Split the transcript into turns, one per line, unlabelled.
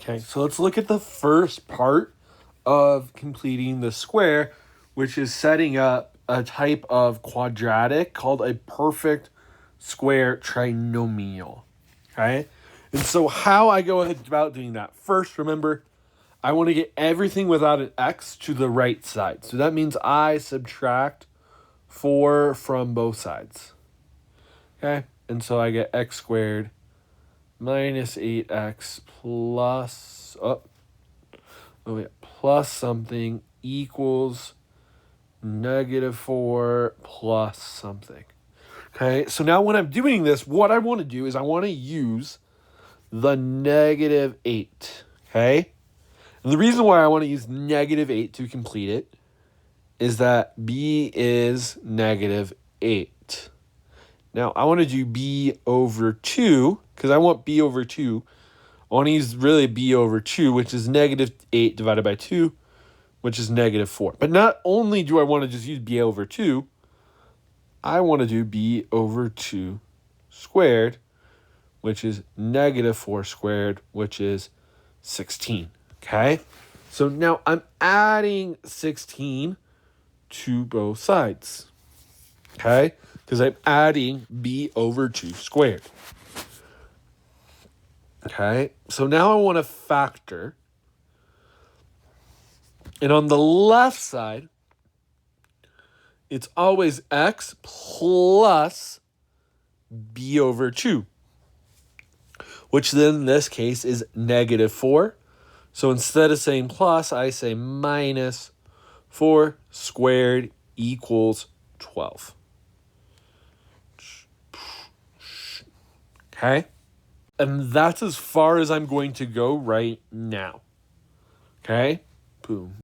Okay, so let's look at the first part of completing the square, which is setting up a type of quadratic called a perfect square trinomial. Okay, and so how I go about doing that, first, remember, I want to get everything without an x to the right side. So that means I subtract 4 from both sides. Okay, and so I get x squared minus 8x plus, plus something equals -4 plus something. Okay, so now when I'm doing this, what I want to do is I want to use the -8. Okay, and the reason why I want to use -8 to complete it is that b is -8. Now, I want to do b over 2, because I want b over 2. I want to use really b over 2, which is -8 divided by 2, which is -4. But not only do I want to just use b over 2, I want to do b over 2 squared, which is -4 squared, which is 16. Okay? So now I'm adding 16 to both sides. Okay? Because I'm adding b over 2 squared. Okay? So now I want to factor. And on the left side, it's always x plus b over 2, which then in this case is -4. So instead of saying plus, I say -4 squared equals 12. Okay? And that's as far as I'm going to go right now. Okay? Boom.